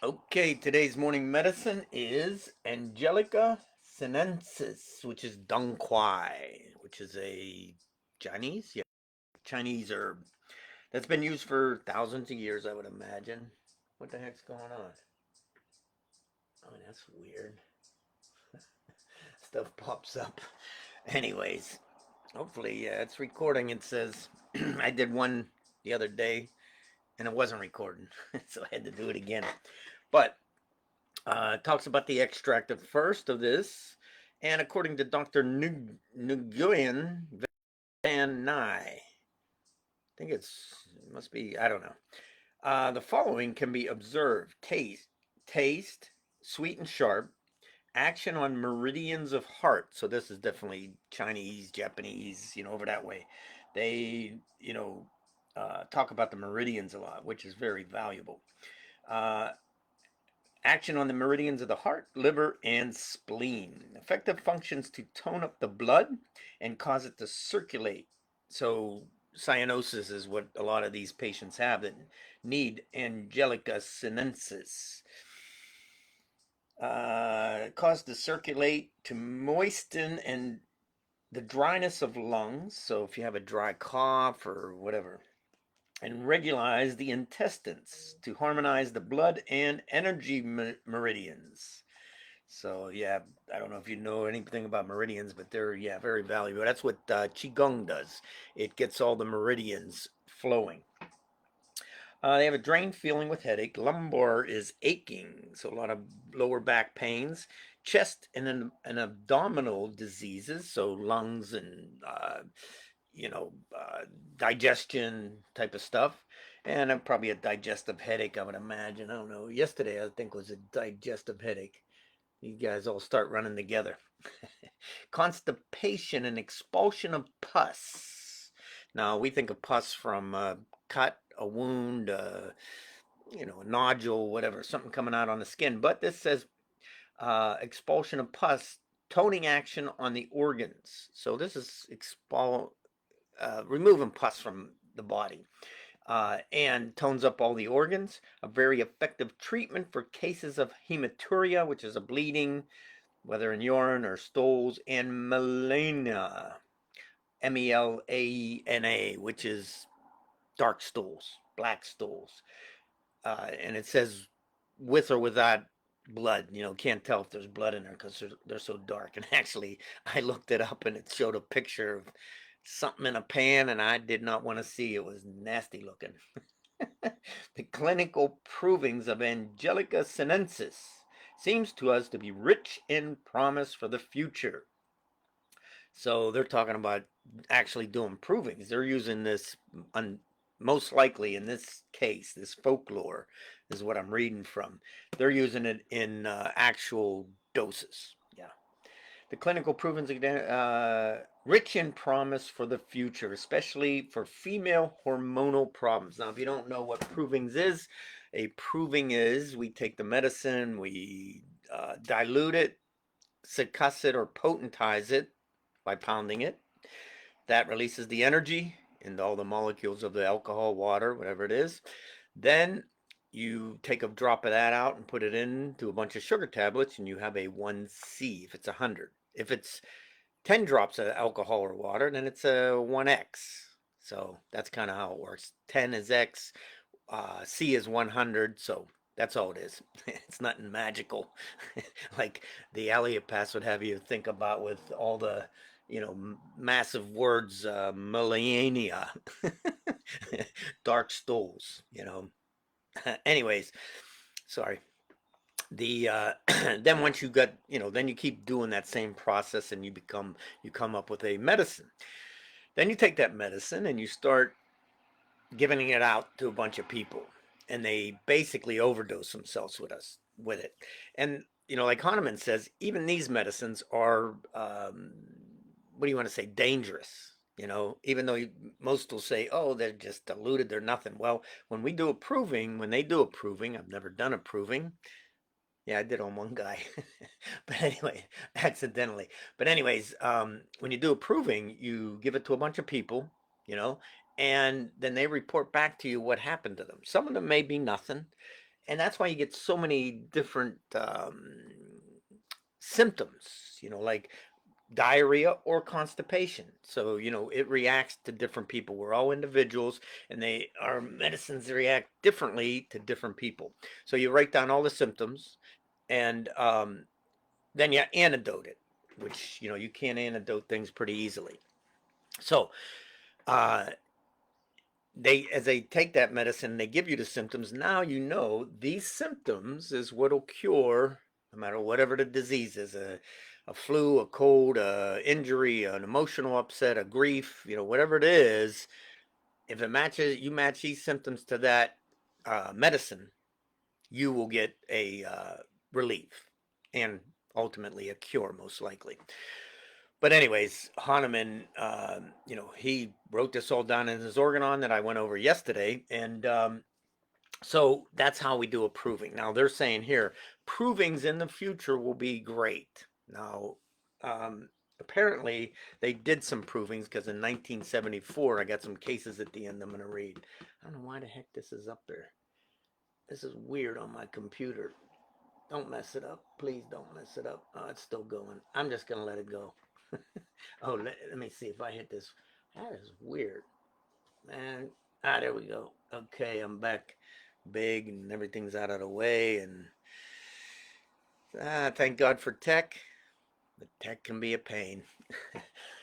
Okay, today's morning medicine is angelica sinensis, which is quay, which is a Chinese, Chinese herb that's been used for thousands of years, I would imagine. What the heck's going on? Oh, that's weird. Stuff pops up. Anyways, hopefully, it's recording. It says I did one the other day and it wasn't recording, so I had to do it again. But talks about the extract of first of this, and according to Dr. Nguyen Van Nye, I think it must be, I don't know. The following can be observed: taste, sweet and sharp, action on meridians of heart. So this is definitely Chinese, Japanese, over that way. They, talk about the meridians a lot, which is very valuable. Uh, Action on the meridians of the heart, liver, and spleen. Effective functions to tone up the blood and cause it to circulate. So, cyanosis is what a lot of these patients have that need angelica sinensis. Cause to circulate, to moisten and the dryness of lungs. So, if you have a dry cough or whatever, and regularize the intestines to harmonize the blood and energy meridians. So yeah, I don't know if you know anything about meridians, but they're very valuable. That's what qigong does. It gets all the meridians flowing. They have a drained feeling with headache. Lumbar is aching, so a lot of lower back pains. Chest and abdominal diseases, so lungs and digestion type of stuff, and probably a digestive headache. I would imagine. I don't know. Yesterday, I think was a digestive headache. You guys all start running together. Constipation and expulsion of pus. Now we think of pus from a cut, a wound, a nodule, whatever, something coming out on the skin. But this says expulsion of pus, toning action on the organs. So this is removing pus from the body. And tones up all the organs. A very effective treatment for cases of hematuria, which is a bleeding, whether in urine or stools, and melena, Melana, which is dark stools, black stools. And it says with or without blood. Can't tell if there's blood in there because they're so dark. And actually, I looked it up and it showed a picture of something in a pan, and I did not want to see. It was nasty looking. The clinical provings of angelica sinensis seems to us to be rich in promise for the future. So they're talking about actually doing provings. They're using this most likely in this case, this folklore is what I'm reading from. They're using it in actual doses. Yeah. The clinical provings rich in promise for the future, especially for female hormonal problems. Now, if you don't know what provings is, a proving is we take the medicine, we dilute it, succuss it, or potentize it by pounding it. That releases the energy and all the molecules of the alcohol, water, whatever it is. Then you take a drop of that out and put it into a bunch of sugar tablets, and you have a 1C if it's 100. If it's 10 drops of alcohol or water, then it's a 1X. So that's kind of how it works. 10 is X, C is 100. So that's all it is. It's nothing magical like the allopaths would have you think about with all the massive words, millennia, dark stools. Anyways, sorry. The then once you got then you keep doing that same process and you come up with a medicine. Then you take that medicine and you start giving it out to a bunch of people, and they basically overdose themselves with it. And like Hahnemann says, even these medicines are what do you want to say, dangerous. Even though most will say, oh, they're just diluted, they're nothing. Well, when they do a proving, I've never done a proving. Yeah, I did on one guy. But anyway, accidentally. But anyways, when you do a proving, you give it to a bunch of people, you know, and then they report back to you what happened to them. Some of them may be nothing, And that's why you get so many different symptoms, like diarrhea or constipation. So, it reacts to different people. We're all individuals, and our medicines react differently to different people. So you write down all the symptoms, and then you antidote it, which, you can antidote things pretty easily. So, uh, as they take that medicine, they give you the symptoms. Now these symptoms is what'll cure no matter whatever the disease is, a flu, a cold, a injury, an emotional upset, a grief, whatever it is. If you match these symptoms to that medicine, you will get a relief and ultimately a cure, most likely. But anyways, Hahnemann, he wrote this all down in his organon that I went over yesterday, and so that's how we do a proving. Now they're saying here, provings in the future will be great. Now, apparently they did some provings because in 1974, I got some cases at the end I'm going to read. I don't know why the heck this is up there. This is weird on my computer. Don't mess it up. Please don't mess it up. Oh, it's still going. I'm just going to let it go. Oh, let me see if I hit this. That is weird, man. There we go. Okay, I'm back big and everything's out of the way. And thank God for tech, but tech can be a pain.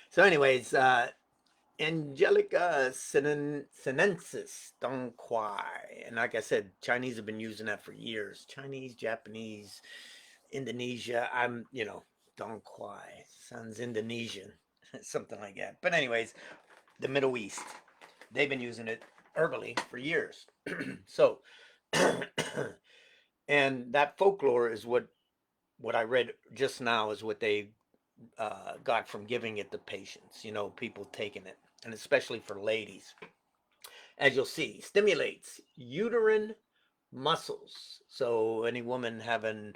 So, anyways, angelica sinensis quay. And like I said, Chinese have been using that for years. Chinese, Japanese, Indonesia. Quay sounds Indonesian, something like that. But anyways, the Middle East, they've been using it herbally for years. So, and that folklore is what I read just now is what they got from giving it to patients. People taking it, and especially for ladies, as you'll see, stimulates uterine muscles. So any woman having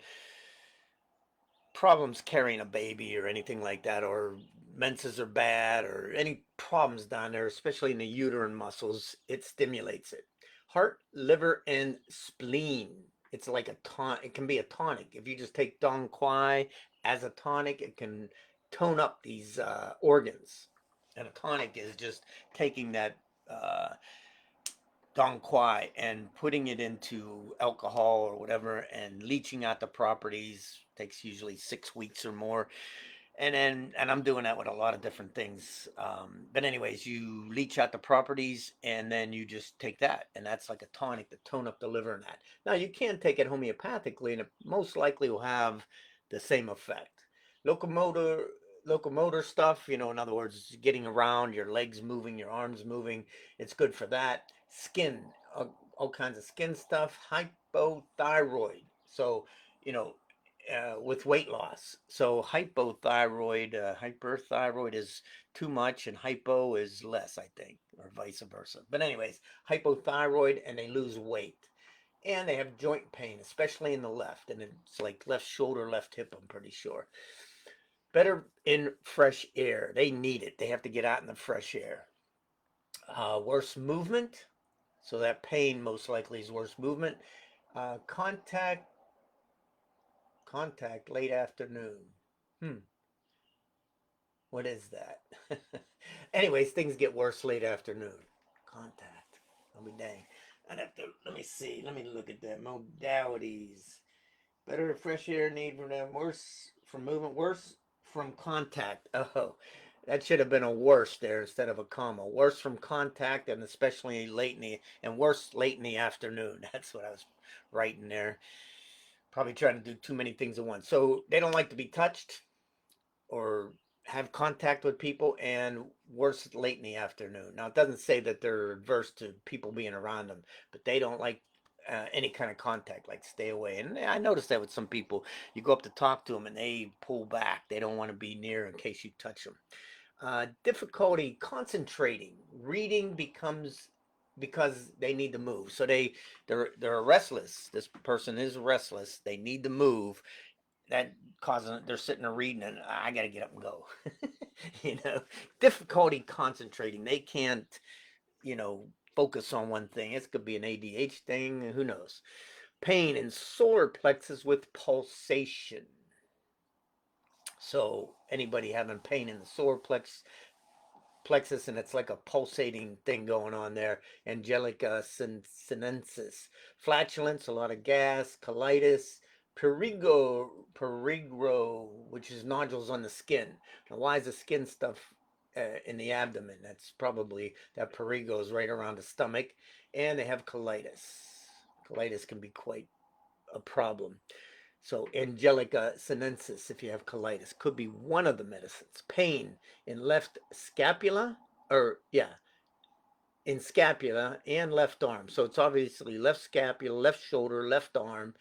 problems carrying a baby or anything like that, or menses are bad, or any problems down there, especially in the uterine muscles, it stimulates it. Heart, liver, and spleen. It's like a tonic. It can be a tonic. If you just take Dong Quai as a tonic, it can tone up these organs. And a tonic is just taking that Dong Quai and putting it into alcohol or whatever and leaching out the properties. Takes usually 6 weeks or more. And I'm doing that with a lot of different things. But anyways, you leach out the properties and then you just take that, and that's like a tonic to tone up the liver and that. Now you can take it homeopathically, and it most likely will have the same effect. Locomotor locomotor stuff, in other words, getting around, your legs moving, your arms moving, it's good for that. Skin, all kinds of skin stuff. Hypothyroid. So, you know, with weight loss. So hyperthyroid is too much, and hypo is less, I think, or vice versa. But anyways, hypothyroid, and they lose weight, and they have joint pain, especially in the left, and it's like left shoulder, left hip. I'm pretty sure. Better in fresh air. They need it. They have to get out in the fresh air. Worse movement. So that pain most likely is worse movement. Uh, contact contact late afternoon. Hmm. What is that? Anyways, things get worse late afternoon. Contact. I'll be dang. I'd have to, let me see. Let me look at that. Modalities. Better fresh air need from them. Worse from movement. Worse from contact. Oh, that should have been a worse there instead of a comma. Worse from contact, and especially late in and worse late in the afternoon. That's what I was writing there. Probably trying to do too many things at once. So they don't like to be touched or have contact with people, and worse late in the afternoon. Now, it doesn't say that they're adverse to people being around them, but they don't like any kind of contact, like stay away. And I noticed that with some people. You go up to talk to them and they pull back. They don't want to be near in case you touch them. Difficulty concentrating. Reading becomes because they need to move. So they're restless. This person is restless. They need to move, that causing they're sitting there reading and I got to get up and go. you know, Difficulty concentrating. They can't, you know, focus on one thing. It could be an ADH thing. Who knows? Pain in solar plexus with pulsation. So anybody having pain in the solar plexus, and it's like a pulsating thing going on there. Angelica sinensis. Flatulence, a lot of gas, colitis, perigro, which is nodules on the skin. Now, why is the skin stuff in the abdomen? That's probably that perigo is right around the stomach, and they have colitis. Colitis can be quite a problem. So angelica sinensis, if you have colitis, could be one of the medicines. Pain in left scapula, or yeah, in scapula and left arm. So it's obviously left scapula, left shoulder, left arm.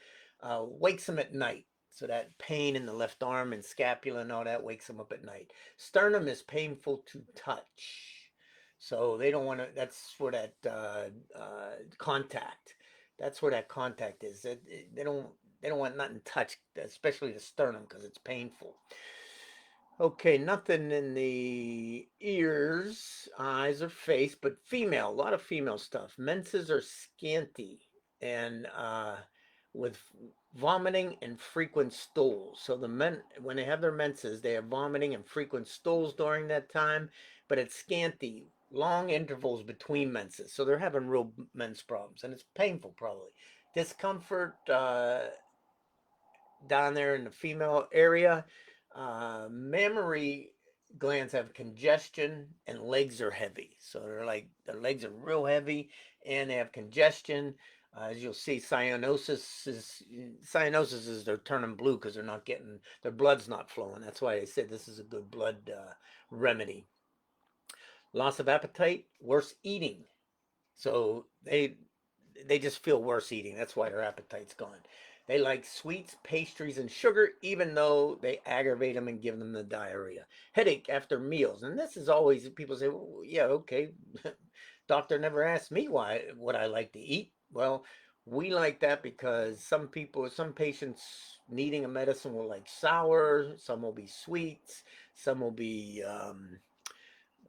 Wakes them at night. So that pain in the left arm and scapula and all that wakes them up at night. Sternum is painful to touch. So they don't want to, that's where that contact, that's where that contact is. They don't want nothing touched, especially the sternum, because it's painful. Okay, nothing in the ears, eyes, or face, but female, a lot of female stuff. Menses are scanty and with vomiting and frequent stools. So the men, when they have their menses, they have vomiting and frequent stools during that time, but it's scanty, long intervals between menses. So they're having real men's problems, and it's painful probably. Discomfort, down there in the female area. Mammary glands have congestion and legs are heavy. So they're like, their legs are real heavy and they have congestion. As you'll see, cyanosis is they're turning blue because they're not getting, their blood's not flowing. That's why I said this is a good blood remedy. Loss of appetite, worse eating. So they just feel worse eating. That's why their appetite's gone. They like sweets, pastries, and sugar, even though they aggravate them and give them the diarrhea. Headache after meals, and this is always people say, well, "Yeah, okay." Doctor never asked me what I like to eat. Well, we like that because some patients needing a medicine will like sour, some will be sweets, some will be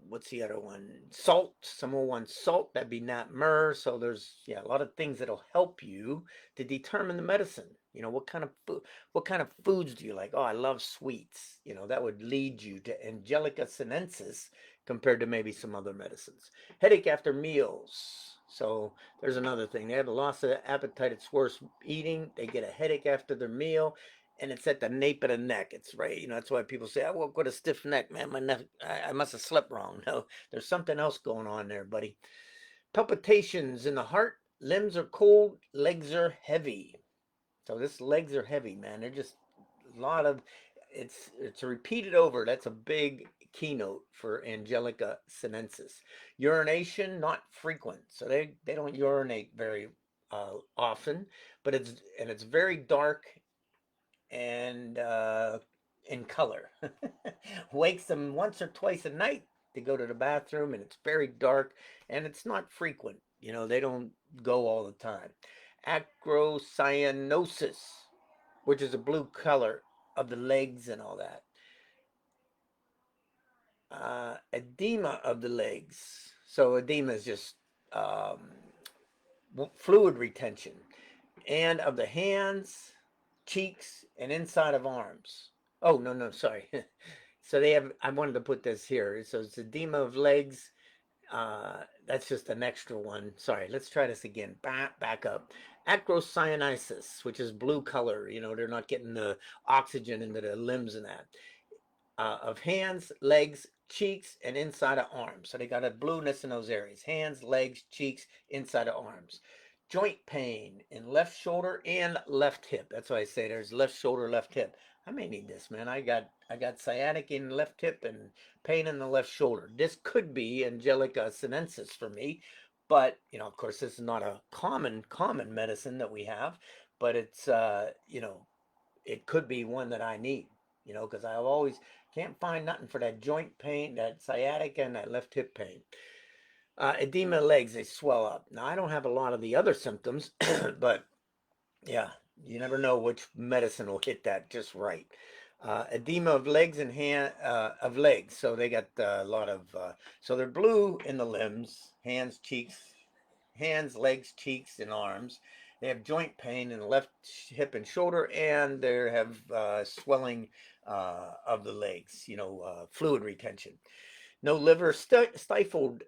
what's the other one? Salt. Someone wants salt. That'd be not myrrh. So there's a lot of things that'll help you to determine the medicine. What kind of food? What kind of foods do you like? Oh, I love sweets. That would lead you to angelica sinensis compared to maybe some other medicines. Headache after meals. So there's another thing. They have a loss of appetite. It's worse eating. They get a headache after their meal, and it's at the nape of the neck. It's right. That's why people say, I woke with a stiff neck, man. My neck, I must have slept wrong. No, there's something else going on there, buddy. Palpitations in the heart, limbs are cold, legs are heavy. So this legs are heavy, man. They're just a lot of, it's repeated over. That's a big keynote for angelica sinensis. Urination, not frequent. So they don't urinate very often, but it's very dark and in color. Wakes them once or twice a night to go to the bathroom, and it's very dark and it's not frequent. They don't go all the time. Acrocyanosis, which is a blue color of the legs and all that. Edema of the legs. So edema is just fluid retention, and of the hands, cheeks, and inside of arms. Oh, no, no, sorry. So they have, I wanted to put this here. So it's edema of legs. That's just an extra one. Sorry, let's try this again. Back up. Acrocyanosis, which is blue color. They're not getting the oxygen into the limbs and that. Of hands, legs, cheeks, and inside of arms. So they got a blueness in those areas. Hands, legs, cheeks, inside of arms. Joint pain in left shoulder and left hip. That's why I say there's left shoulder, left hip. I may need this, man. I got sciatic in the left hip and pain in the left shoulder. This could be angelica sinensis for me, but of course, this is not a common medicine that we have, but it's it could be one that I need. Because I always can't find nothing for that joint pain, that sciatic, and that left hip pain. Edema legs, they swell up. Now, I don't have a lot of the other symptoms, but yeah, you never know which medicine will hit that just right. Edema of legs and of legs. So they got a lot of, so they're blue in the limbs, hands, legs, cheeks, and arms. they have joint pain in the left hip and shoulder, and they have swelling of the legs, fluid retention. No liver, stifled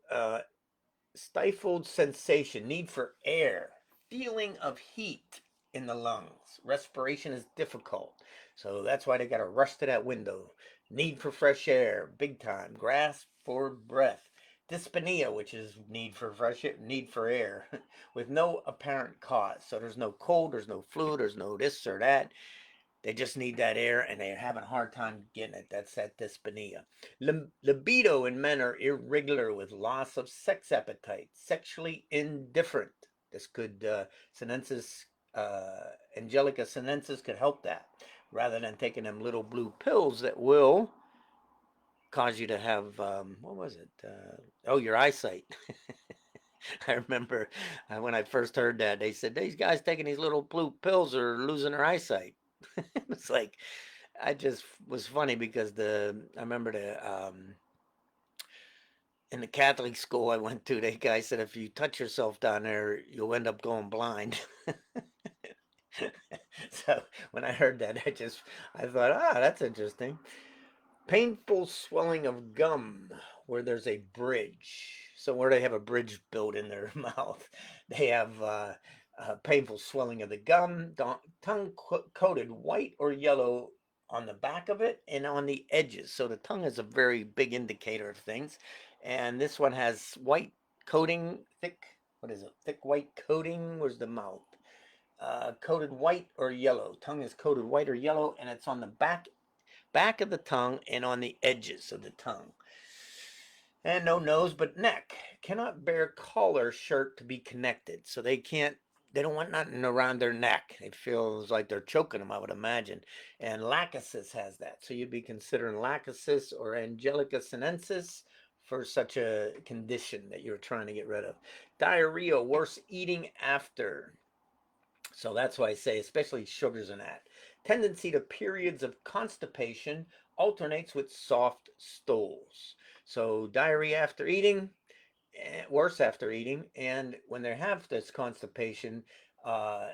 sensation, need for air, feeling of heat in the lungs. Respiration is difficult. So that's why they got to rush to that window. Need for fresh air, big time. Grasp for breath. Dyspnea, which is need for fresh air, need for air, with no apparent cause. So there's no cold, there's no flu, there's no this or that. They just need that air and they're having a hard time getting it. That's that dyspnea. Libido in men are irregular with loss of sex appetite, sexually indifferent. This could, sinensis, angelica sinensis could help that rather than taking them little blue pills that will cause you to have, what was it? Your eyesight. I remember when I first heard that, they said, these guys taking these little blue pills are losing their eyesight. It's like, I just was funny because I remember in the Catholic school I went to, the guy said if you touch yourself down there, you'll end up going blind. So when I heard that, I thought, that's interesting. Painful swelling of gum where there's a bridge. So where they have a bridge built in their mouth, they have painful swelling of the gum, tongue coated white or yellow on the back of it and on the edges. So the tongue is a very big indicator of things. And this one has white coating, what is it? Thick white coating. Where's the mouth? Coated white or yellow. Tongue is coated white or yellow, and it's on the back of the tongue and on the edges of the tongue. And no nose but neck. Cannot bear collar shirt to be connected. So they don't want nothing around their neck. It feels like they're choking them, I would imagine. And lachesis has that. So you'd be considering lachesis or angelica sinensis for such a condition that you're trying to get rid of. Diarrhea, worse eating after. So that's why I say, especially sugars and that. Tendency to periods of constipation alternates with soft stools. So diarrhea after eating, worse after eating, and when they have this constipation, uh,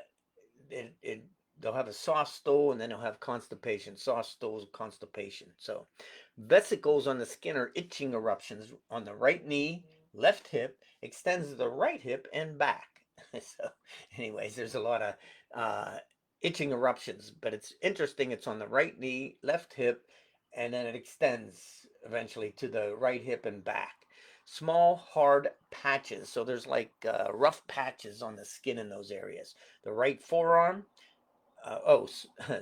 it they'll have a soft stool and then they'll have constipation. Soft stools, constipation. So vesicles on the skin are itching eruptions on the right knee, left hip, extends to the right hip and back. So, anyways, there's a lot of itching eruptions, but it's interesting. It's on the right knee, left hip, and then it extends eventually to the right hip and back. Small, hard patches. So there's like rough patches on the skin in those areas. The right forearm,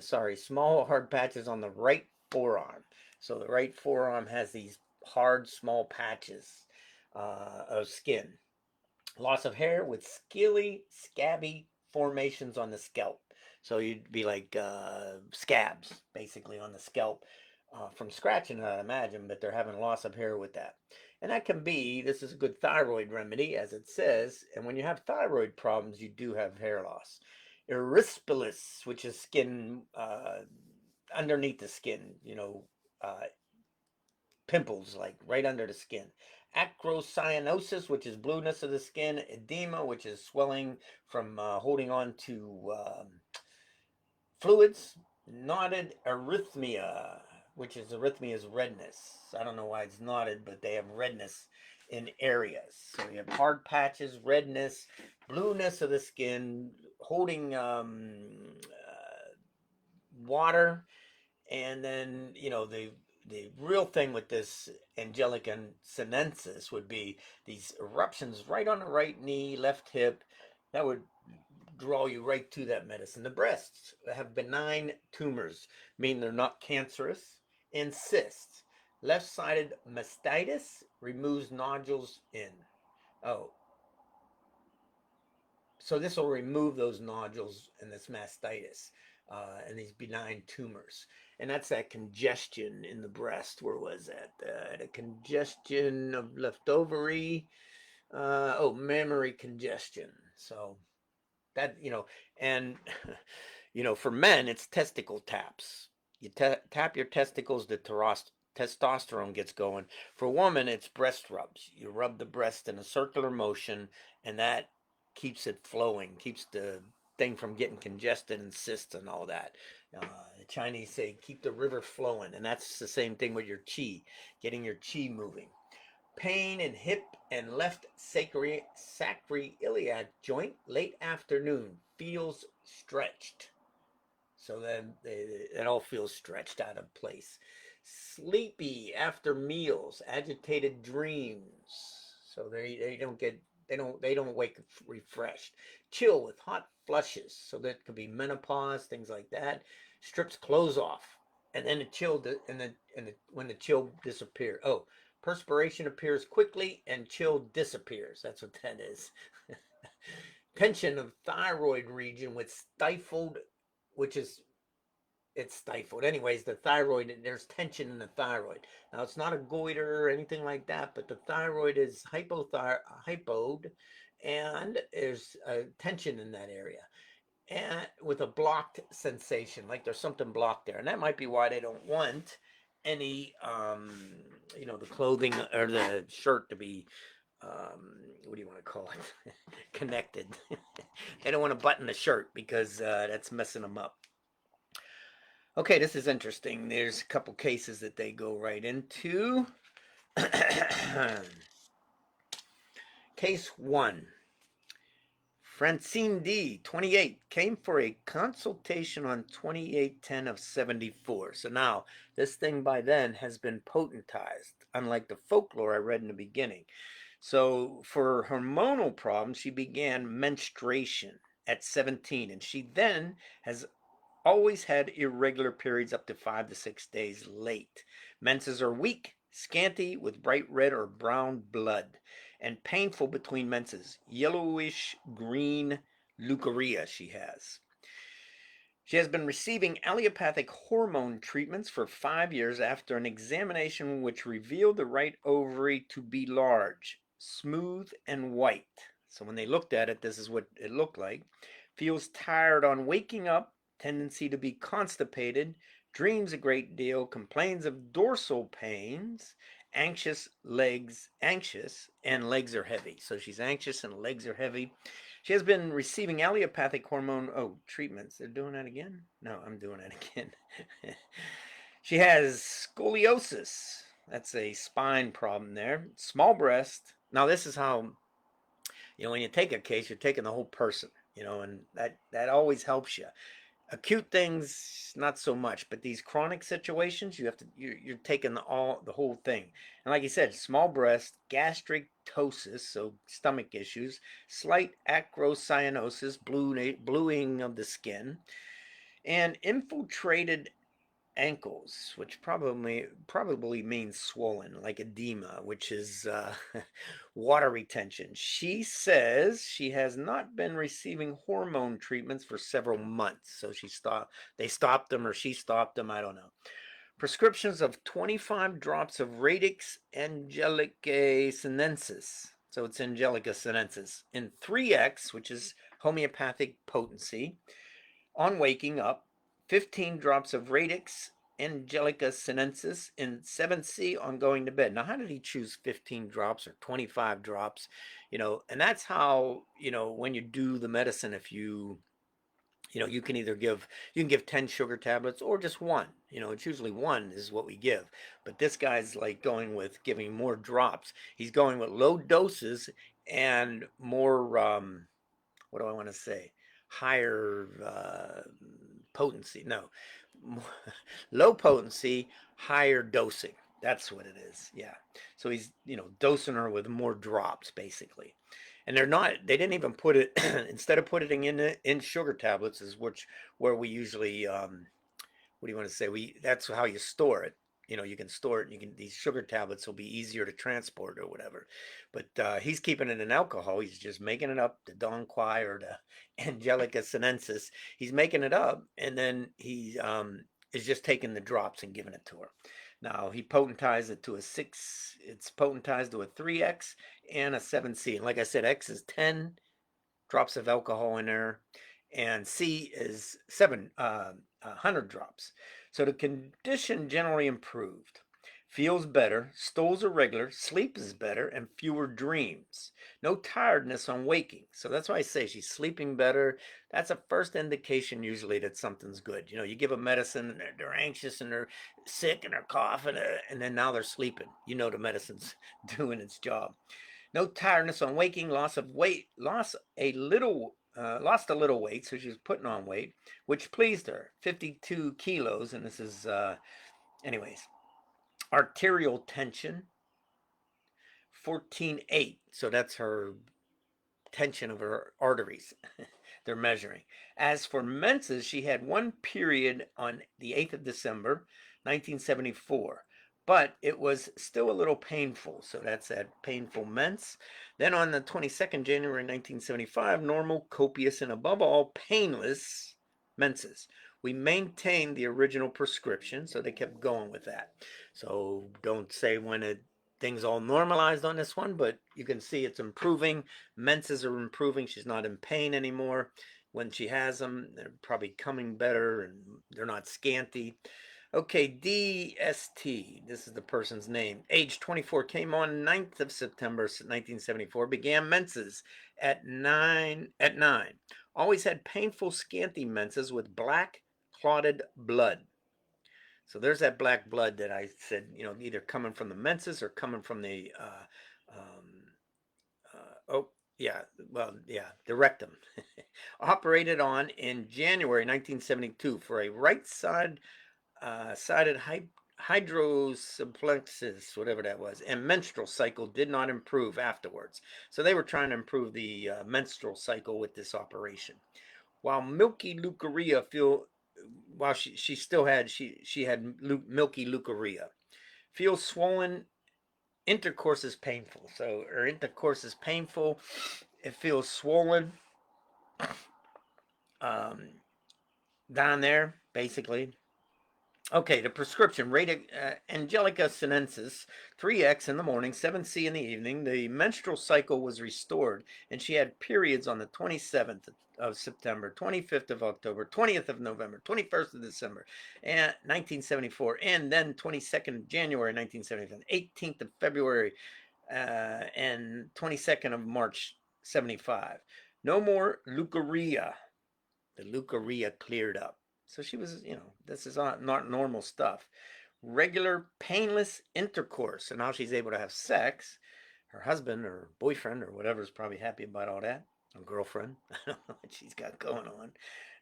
sorry, small, hard patches on the right forearm. So the right forearm has these hard, small patches of skin. Loss of hair with scaly, scabby formations on the scalp. So you'd be like scabs, basically, on the scalp from scratching, I imagine, but they're having loss of hair with that. And that can be, this is a good thyroid remedy, as it says. And when you have thyroid problems, you do have hair loss. Erysipelas, which is skin underneath the skin, uh, pimples like right under the skin. Acrocyanosis, which is blueness of the skin. Edema, which is swelling from holding on to fluids. Knotted arrhythmia, which is arrhythmia is redness. I don't know why it's knotted, but they have redness in areas. So you have hard patches, redness, blueness of the skin, holding water, and then the real thing with this angelica sinensis would be these eruptions right on the right knee, left hip. That would draw you right to that medicine. The breasts have benign tumors, meaning they're not cancerous, and cysts. Left-sided mastitis removes nodules in. Oh, so this will remove those nodules and this mastitis and these benign tumors. And that's that congestion in the breast. Where was that? The congestion of left ovary. Mammary congestion. So that, and, for men, it's testicle taps. You tap your testicles, the testosterone gets going. For women, it's breast rubs. You rub the breast in a circular motion, and that keeps it flowing, keeps the thing from getting congested and cysts and all that. The Chinese say keep the river flowing, and that's the same thing with your qi, getting your qi moving. Pain in hip and left sacroiliac joint late afternoon, feels stretched. So then it all feels stretched out of place. Sleepy after meals, agitated dreams. So they don't get they don't wake refreshed. Chill with hot flushes. So that could be menopause, things like that. Strips clothes off, and then the chill when the chill disappears. Oh, perspiration appears quickly and chill disappears. That's what that is. Tension of thyroid region with stifled, which is it's stifled. Anyways, the thyroid, there's tension in the thyroid. Now, it's not a goiter or anything like that, but the thyroid is hypoed, and there's tension in that area. And with a blocked sensation, like there's something blocked there. And that might be why they don't want any, the clothing or the shirt to be, what do you want to call it? Connected. They don't want to button the shirt because that's messing them up. Okay, this is interesting. There's a couple cases that they go right into. Case 1. Francine D, 28, came for a consultation on 28/10 of 74. So now, this thing by then has been potentized, unlike the folklore I read in the beginning. So for hormonal problems, she began menstruation at 17, and she then has always had irregular periods up to 5 to 6 days late. Menses are weak, scanty, with bright red or brown blood, and painful between menses. Yellowish green leukorrhea she has. She has been receiving allopathic hormone treatments for 5 years after an examination which revealed the right ovary to be large, smooth, and white. So when they looked at it, this is what it looked like. Feels tired on waking up, tendency to be constipated, dreams a great deal, complains of dorsal pains, anxious, and legs are heavy. So she's anxious and legs are heavy. She has been receiving allopathic hormone treatments. They're doing that again? No, I'm doing that again. She has scoliosis. That's a spine problem there. Small breast. Now this is how when you take a case, you're taking the whole person, and that always helps you. Acute things, not so much, but these chronic situations, you're taking the whole thing. And like you said, small breast, gastric ptosis, so stomach issues, slight acrocyanosis, bluing of the skin, and infiltrated ankles, which probably means swollen, like edema, which is water retention. She says she has not been receiving hormone treatments for several months, so they stopped them, or she stopped them, I don't know. Prescriptions of 25 drops of radix angelica sinensis. So it's angelica sinensis in 3x, which is homeopathic potency, on waking up. 15 drops of radix angelica sinensis in 7C on going to bed. Now, how did he choose 15 drops or 25 drops? And that's how, when you do the medicine, if you can either give 10 sugar tablets or just one. It's usually one is what we give. But this guy's like going with giving more drops. He's going with low doses and more, what do I want to say? Higher potency. No, low potency, higher dosing. That's what it is. Yeah. So he's, dosing her with more drops, basically. And they didn't even put it, instead of putting it in sugar tablets, is where we usually, what do you want to say? That's how you store it. You can store it. These sugar tablets will be easier to transport or whatever. But he's keeping it in alcohol. He's just making it up, the Don Quay or the Angelica sinensis. He's making it up, and then he is just taking the drops and giving it to her. Now he potentized it to a 6. It's potentized to a 3x and a 7C. And like I said, X is 10 drops of alcohol in there, and C is 700 drops. So the condition generally improved. Feels better, stools are regular, sleep is better, and fewer dreams. No tiredness on waking. So that's why I say she's sleeping better. That's a first indication usually that something's good. You give them medicine and they're anxious and they're sick and they're coughing, and then now they're sleeping. The medicine's doing its job. No tiredness on waking, loss of weight, lost a little weight, so she's putting on weight, which pleased her. 52 kilos, and this is, anyways. Arterial tension, 14.8. So that's her tension of her arteries. They're measuring. As for menses, she had one period on the 8th of December, 1974. But it was still a little painful. So that's that painful mens. Then on the 22nd January 1975, normal, copious, and above all, painless menses. We maintained the original prescription, so they kept going with that. So don't say when things all normalized on this one, but you can see it's improving. Menses are improving. She's not in pain anymore. When she has them, they're probably coming better and they're not scanty. Okay, DST, this is the person's name. Age 24, came on 9th of September 1974, began menses at 9. Always had painful scanty menses with black clotted blood. So there's that black blood that I said, either coming from the menses or coming from the oh, yeah, well, yeah, the rectum. Operated on in January 1972 for a right sided hydrocephalus, whatever that was, and menstrual cycle did not improve afterwards. So they were trying to improve the menstrual cycle with this operation. While milky leukorrhea feel, while she still had she had milky leukorrhea, feels swollen. Intercourse is painful. So her intercourse is painful. It feels swollen um, down there, basically. Okay, the prescription rated angelica sinensis, 3x in the morning, 7c in the evening. The menstrual cycle was restored, and she had periods on the 27th of September, 25th of October, 20th of November, 21st of December, and 1974, and then 22nd January 1975, 18th of February, and 22nd of March 75. No more leukorrhea. The leukorrhea cleared up. So she was, this is not normal stuff. Regular painless intercourse. And now she's able to have sex. Her husband or boyfriend or whatever is probably happy about all that. Or girlfriend. I don't know what she's got going on.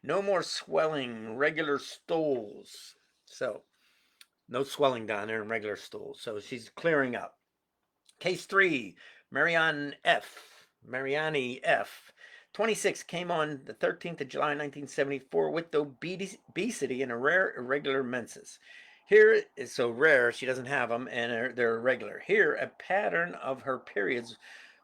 No more swelling, regular stools. So, no swelling down there in regular stools. So she's clearing up. Case 3, Mariani F. 26 came on the 13th of July 1974 with obesity and a rare irregular menses. Here is so rare she doesn't have them and they're irregular. Here, a pattern of her periods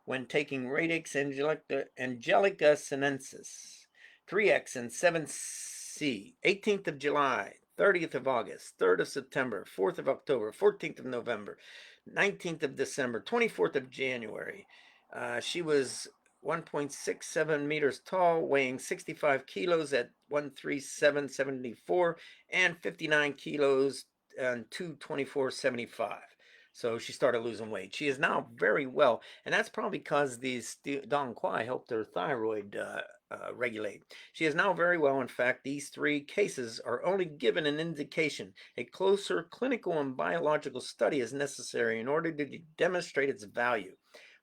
when taking radix angelica sinensis, 3x and 7c, 18th of July, 30th of August, 3rd of September, 4th of October, 14th of November, 19th of December, 24th of January. She was 1.67 meters tall, weighing 65 kilos at 137.74 and 59 kilos and 224.75. So she started losing weight. She is now very well, and that's probably because these Dong Quai helped her thyroid regulate. She is now very well. In fact, these 3 cases are only given an indication. A closer clinical and biological study is necessary in order to demonstrate its value.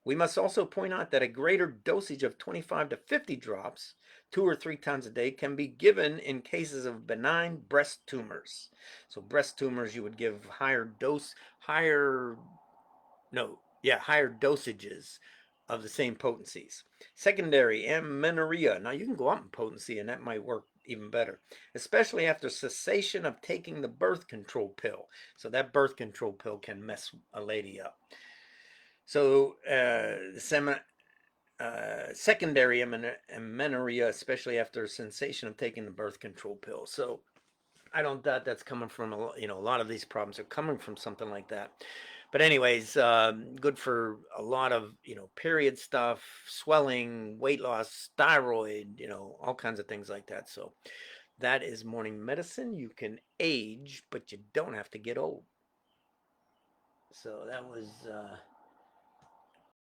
We must also point out that a greater dosage of 25 to 50 drops, 2 or 3 times a day, can be given in cases of benign breast tumors. So breast tumors, you would give higher dosages of the same potencies. Secondary amenorrhea. Now you can go up in potency and that might work even better, especially after cessation of taking the birth control pill. So that birth control pill can mess a lady up. So secondary amenorrhea, especially after cessation of taking the birth control pill. So I don't doubt that's coming from a lot of these problems are coming from something like that. But anyways, good for a lot of period stuff, swelling, weight loss, thyroid, all kinds of things like that. So that is morning medicine. You can age, but you don't have to get old. So that was